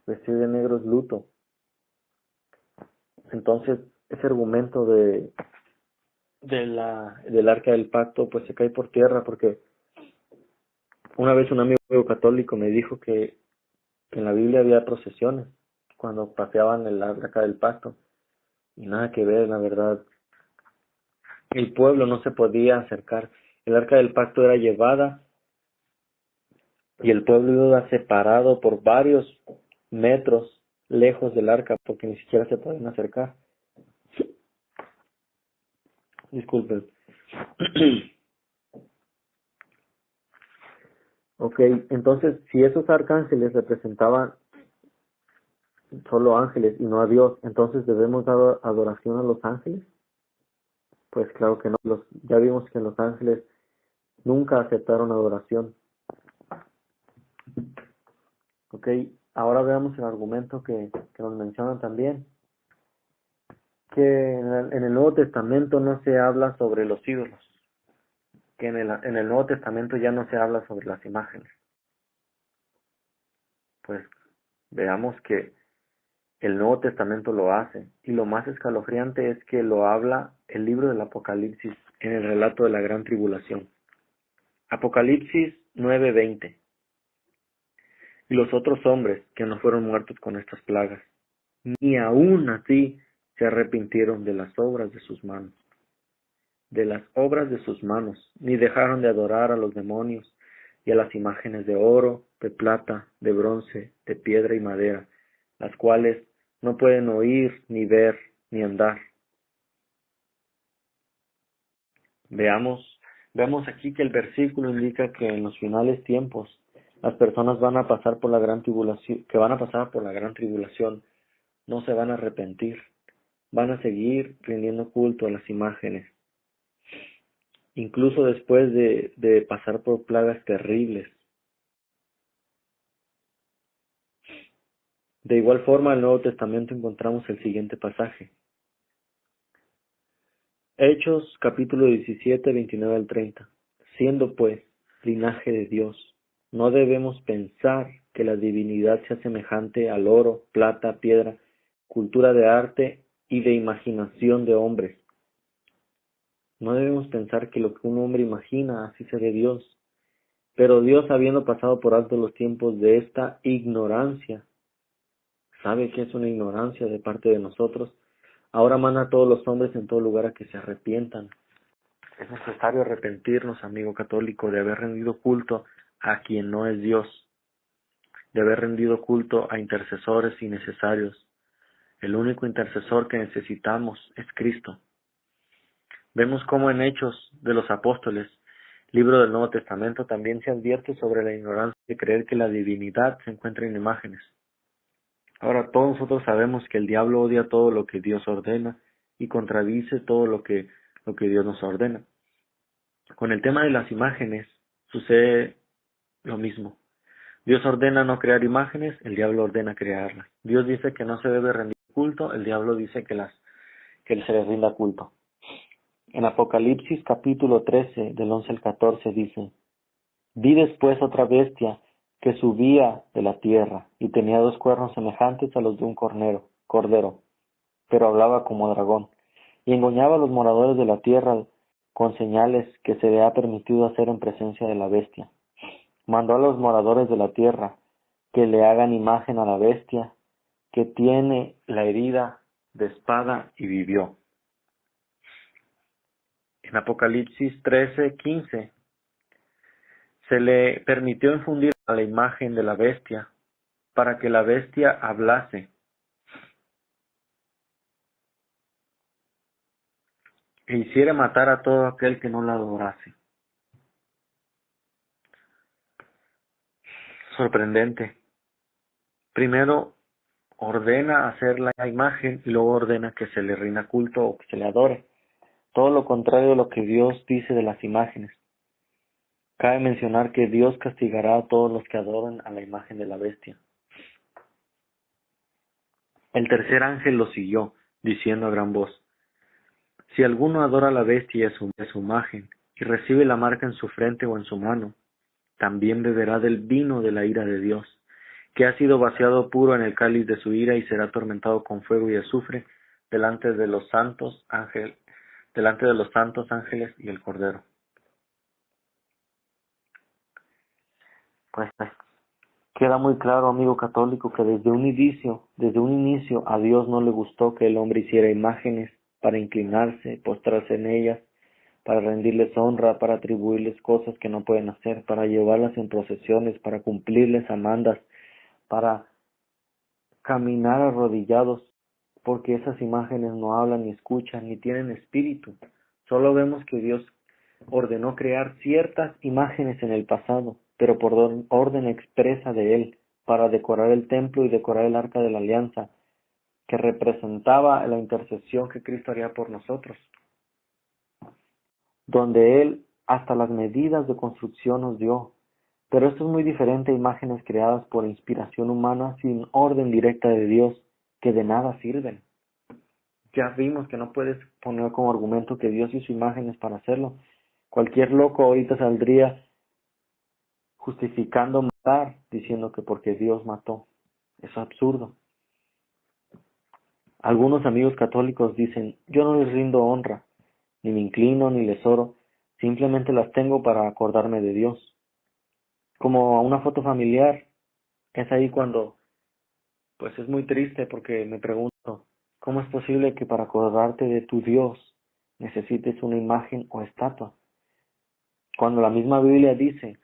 Vestir de negro es luto. Entonces, ese argumento del arca del pacto pues se cae por tierra, porque una vez un amigo católico me dijo que en la Biblia había procesiones cuando paseaban el arca del pacto y nada que ver, la verdad. El pueblo no se podía acercar. El arca del pacto era llevada y el pueblo iba separado por varios metros lejos del arca porque ni siquiera se podían acercar. Disculpen. Ok, entonces si esos arcángeles representaban solo ángeles y no a Dios, entonces debemos dar adoración a los ángeles. Pues claro que no. Ya vimos que los ángeles nunca aceptaron adoración. Ok, ahora veamos el argumento que nos mencionan también, que en el Nuevo Testamento no se habla sobre los ídolos, que en el Nuevo Testamento ya no se habla sobre las imágenes. Pues veamos que el Nuevo Testamento lo hace, y lo más escalofriante es que lo habla el libro del Apocalipsis en el relato de la gran tribulación. Apocalipsis 9:20. Y los otros hombres que no fueron muertos con estas plagas, ni aun así se arrepintieron de las obras de sus manos, ni dejaron de adorar a los demonios y a las imágenes de oro, de plata, de bronce, de piedra y madera, las cuales no pueden oír, ni ver, ni andar. Vemos aquí que el versículo indica que en los finales tiempos las personas van a pasar por la gran tribulación, no se van a arrepentir, van a seguir rindiendo culto a las imágenes, incluso después de pasar por plagas terribles. De igual forma, en el Nuevo Testamento encontramos el siguiente pasaje. Hechos, capítulo 17, 29 al 30. Siendo pues linaje de Dios, no debemos pensar que la divinidad sea semejante al oro, plata, piedra, cultura de arte y de imaginación de hombres. No debemos pensar que lo que un hombre imagina así sea de Dios. Pero Dios, habiendo pasado por alto los tiempos de esta ignorancia, sabe que es una ignorancia de parte de nosotros, ahora manda a todos los hombres en todo lugar a que se arrepientan. Es necesario arrepentirnos, amigo católico, de haber rendido culto a quien no es Dios, de haber rendido culto a intercesores innecesarios. El único intercesor que necesitamos es Cristo. Vemos cómo en Hechos de los Apóstoles, libro del Nuevo Testamento, también se advierte sobre la ignorancia de creer que la divinidad se encuentra en imágenes. Ahora, todos nosotros sabemos que el diablo odia todo lo que Dios ordena y contradice todo lo que Dios nos ordena. Con el tema de las imágenes sucede lo mismo. Dios ordena no crear imágenes, el diablo ordena crearlas. Dios dice que no se debe rendir culto, el diablo dice que se les rinda culto. En Apocalipsis capítulo 13, del 11 al 14 dice: Vi después otra bestia que subía de la tierra y tenía 2 cuernos semejantes a los de un cordero, pero hablaba como dragón, y engañaba a los moradores de la tierra con señales que se le ha permitido hacer en presencia de la bestia. Mandó a los moradores de la tierra que le hagan imagen a la bestia que tiene la herida de espada y vivió. En Apocalipsis 13:15 se le permitió infundir a la imagen de la bestia para que la bestia hablase e hiciera matar a todo aquel que no la adorase. Sorprendente. Primero ordena hacer la imagen y luego ordena que se le rinda culto o que se le adore. Todo lo contrario de lo que Dios dice de las imágenes. Cabe mencionar que Dios castigará a todos los que adoran a la imagen de la bestia. El tercer ángel lo siguió, diciendo a gran voz: Si alguno adora a la bestia y a su imagen, y recibe la marca en su frente o en su mano, también beberá del vino de la ira de Dios, que ha sido vaciado puro en el cáliz de su ira, y será atormentado con fuego y azufre delante de los santos ángeles y el Cordero. Pues queda muy claro, amigo católico, que desde un inicio a Dios no le gustó que el hombre hiciera imágenes para inclinarse, postrarse en ellas, para rendirles honra, para atribuirles cosas que no pueden hacer, para llevarlas en procesiones, para cumplirles amandas, para caminar arrodillados, porque esas imágenes no hablan ni escuchan ni tienen espíritu. Solo vemos que Dios ordenó crear ciertas imágenes en el pasado, pero por orden expresa de Él, para decorar el templo y decorar el arca de la alianza, que representaba la intercesión que Cristo haría por nosotros, donde Él hasta las medidas de construcción nos dio. Pero esto es muy diferente a imágenes creadas por inspiración humana sin orden directa de Dios, que de nada sirven. Ya vimos que no puedes poner como argumento que Dios hizo imágenes para hacerlo. Cualquier loco ahorita saldría justificando matar, diciendo que porque Dios mató. Es absurdo. Algunos amigos católicos dicen, yo no les rindo honra, ni me inclino, ni les oro, simplemente las tengo para acordarme de Dios. Como una foto familiar, es ahí cuando, pues es muy triste porque me pregunto, ¿cómo es posible que para acordarte de tu Dios necesites una imagen o estatua? Cuando la misma Biblia dice,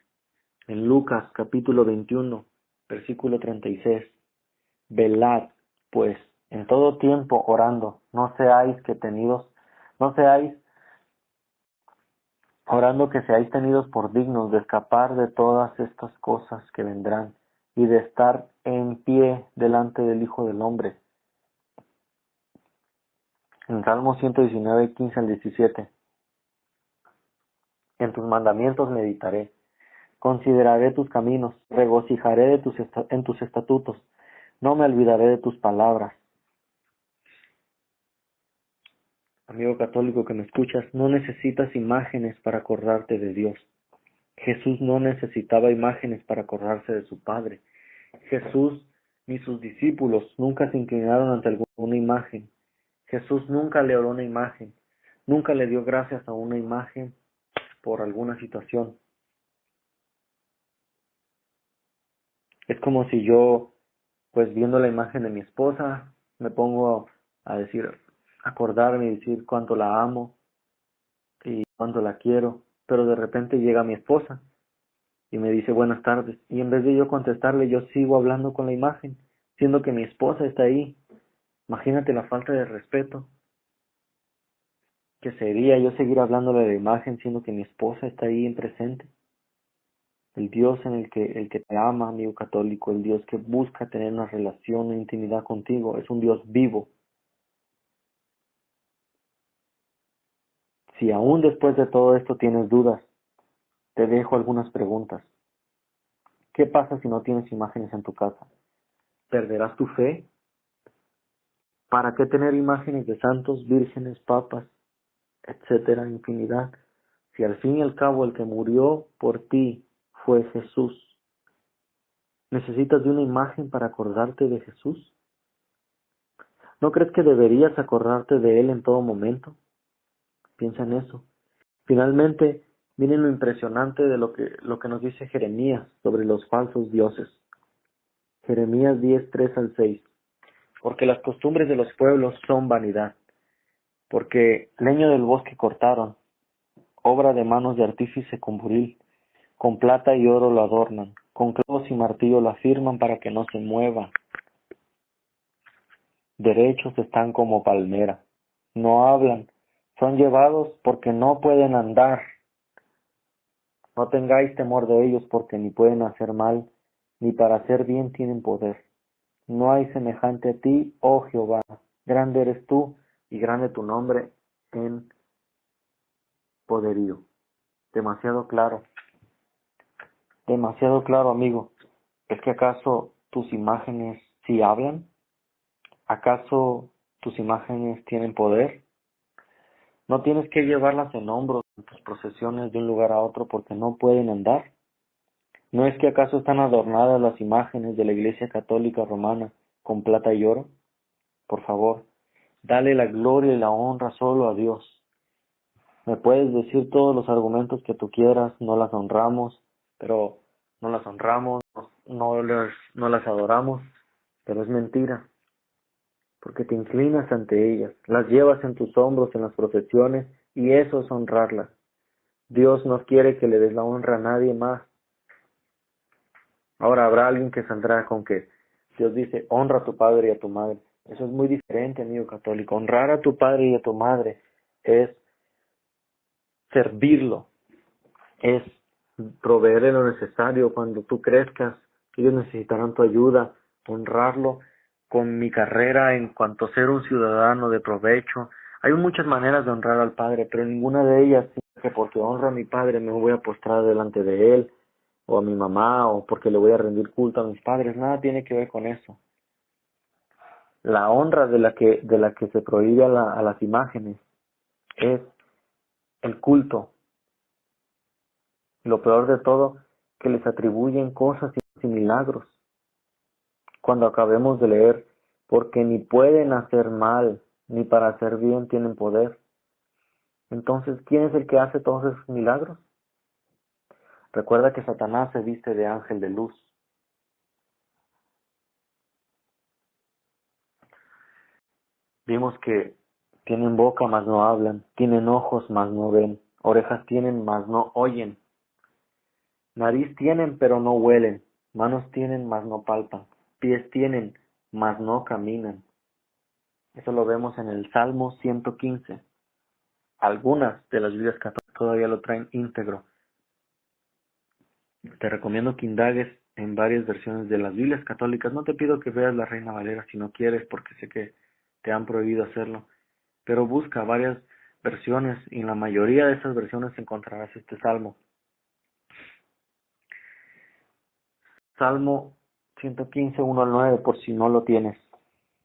en Lucas capítulo 21, versículo 36, velad, pues, en todo tiempo orando, no seáis orando que seáis tenidos por dignos de escapar de todas estas cosas que vendrán y de estar en pie delante del Hijo del Hombre. En Salmo 119, 15 al 17. En tus mandamientos meditaré, consideraré tus caminos, regocijaré en tus estatutos, no me olvidaré de tus palabras. Amigo católico que me escuchas, no necesitas imágenes para acordarte de Dios. Jesús no necesitaba imágenes para acordarse de su Padre. Jesús ni sus discípulos nunca se inclinaron ante alguna imagen. Jesús nunca le oró una imagen. Nunca le dio gracias a una imagen por alguna situación. Es como si yo, pues viendo la imagen de mi esposa, me pongo a decir, acordarme y decir cuánto la amo y cuánto la quiero, pero de repente llega mi esposa y me dice buenas tardes, y en vez de yo contestarle, yo sigo hablando con la imagen, siendo que mi esposa está ahí. Imagínate la falta de respeto que sería yo seguir hablándole de la imagen, siendo que mi esposa está ahí en presente. El Dios el que te ama, amigo católico, el Dios que busca tener una relación, una intimidad contigo, es un Dios vivo. Si aún después de todo esto tienes dudas, te dejo algunas preguntas. ¿Qué pasa si no tienes imágenes en tu casa? ¿Perderás tu fe? ¿Para qué tener imágenes de santos, vírgenes, papas, etcétera, infinidad? Si al fin y al cabo el que murió por ti fue Jesús. ¿Necesitas de una imagen para acordarte de Jesús? ¿No crees que deberías acordarte de Él en todo momento? Piensa en eso. Finalmente, miren lo impresionante de lo que nos dice Jeremías sobre los falsos dioses. Jeremías 10, 3 al 6. Porque las costumbres de los pueblos son vanidad. Porque leño del bosque cortaron, obra de manos de artífice con buril, con plata y oro lo adornan, con clavos y martillo lo afirman para que no se mueva. Derechos están como palmera, no hablan, son llevados porque no pueden andar. No tengáis temor de ellos porque ni pueden hacer mal, ni para hacer bien tienen poder. No hay semejante a ti, oh Jehová, grande eres tú y grande tu nombre en poderío. Demasiado claro, amigo. ¿Es que acaso tus imágenes sí hablan? ¿Acaso tus imágenes tienen poder? No tienes que llevarlas en hombros en tus procesiones de un lugar a otro porque no pueden andar. ¿No es que acaso están adornadas las imágenes de la Iglesia Católica Romana con plata y oro? Por favor, dale la gloria y la honra solo a Dios. Me puedes decir todos los argumentos que tú quieras, no las honramos, no las adoramos, pero es mentira, porque te inclinas ante ellas, las llevas en tus hombros en las procesiones y eso es honrarlas. Dios no quiere que le des la honra a nadie más. Ahora habrá alguien que saldrá con que Dios dice, honra a tu padre y a tu madre. Eso es muy diferente, amigo católico. Honrar a tu padre y a tu madre es servirlo, es proveerle lo necesario cuando tú crezcas, Ellos necesitarán tu ayuda, honrarlo con mi carrera en cuanto a ser un ciudadano de provecho. Hay muchas maneras de honrar al Padre, pero ninguna de ellas es que porque honro a mi Padre me voy a postrar delante de Él, o a mi mamá, o porque le voy a rendir culto a mis padres. Nada tiene que ver con eso. La honra de la que se prohíbe a las imágenes es el culto. Lo peor de todo, que les atribuyen cosas y milagros. Cuando acabemos de leer, porque ni pueden hacer mal, ni para hacer bien tienen poder. Entonces, ¿quién es el que hace todos esos milagros? Recuerda que Satanás se viste de ángel de luz. Vimos que tienen boca, mas no hablan, tienen ojos, mas no ven, orejas tienen, mas no oyen, nariz tienen, pero no huelen, manos tienen, mas no palpan, pies tienen, mas no caminan. Eso lo vemos en el Salmo 115. Algunas de las Biblias católicas todavía lo traen íntegro. Te recomiendo que indagues en varias versiones de las Biblias católicas. No te pido que veas la Reina Valera si no quieres, porque sé que te han prohibido hacerlo. Pero busca varias versiones y en la mayoría de esas versiones encontrarás este salmo. Salmo 115, 1 al 9, por si no lo tienes.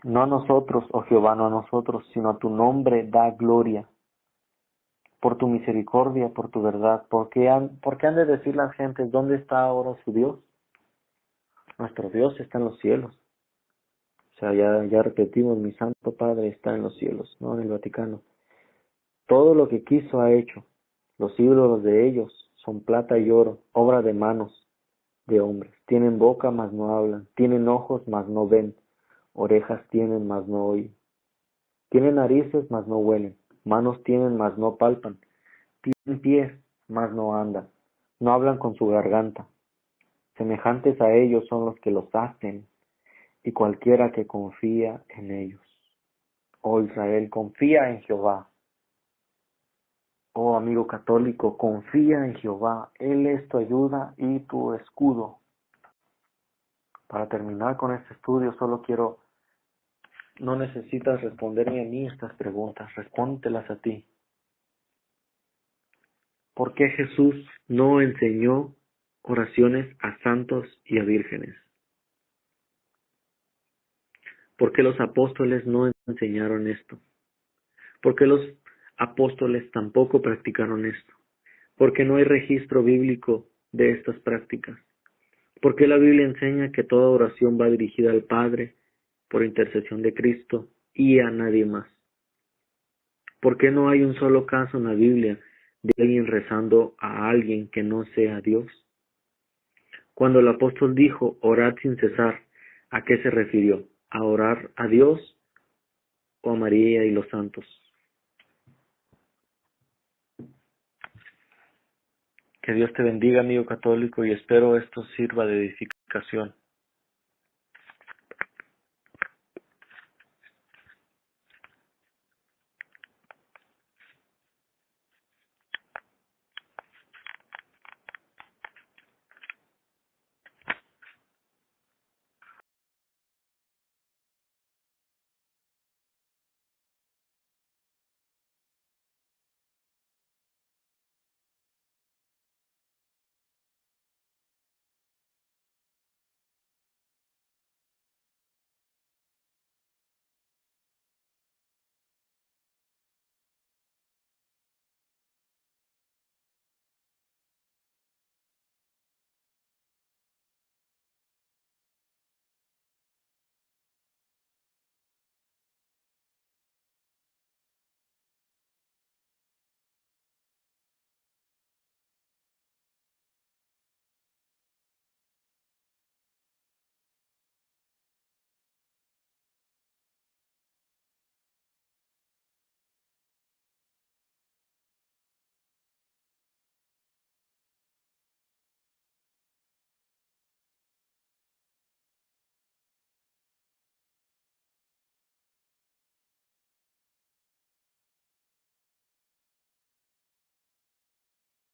No a nosotros, oh Jehová, no a nosotros, sino a tu nombre da gloria. Por tu misericordia, por tu verdad. ¿Por qué han de decir las gentes, ¿dónde está ahora su Dios? Nuestro Dios está en los cielos. O sea, ya repetimos, mi Santo Padre está en los cielos, no en el Vaticano. Todo lo que quiso ha hecho. Los ídolos de ellos son plata y oro, obra de manos de hombres. Tienen boca, mas no hablan. Tienen ojos, mas no ven. Orejas tienen, mas no oyen. Tienen narices, mas no huelen. Manos tienen, mas no palpan. Tienen pies, mas no andan. No hablan con su garganta. Semejantes a ellos son los que los hacen, y cualquiera que confía en ellos. Oh Israel, confía en Jehová. Oh amigo católico, confía en Jehová. Él es tu ayuda y tu escudo. Para terminar con este estudio, no necesitas responderme a mí estas preguntas, respóndelas a ti. ¿Por qué Jesús no enseñó oraciones a santos y a vírgenes? ¿Por qué los apóstoles no enseñaron esto? ¿Por qué los apóstoles tampoco practicaron esto? ¿Por qué no hay registro bíblico de estas prácticas? ¿Por qué la Biblia enseña que toda oración va dirigida al Padre por intercesión de Cristo y a nadie más? ¿Por qué no hay un solo caso en la Biblia de alguien rezando a alguien que no sea Dios? Cuando el apóstol dijo, orad sin cesar, ¿a qué se refirió? ¿A orar a Dios o a María y los santos? Que Dios te bendiga, amigo católico, y espero esto sirva de edificación.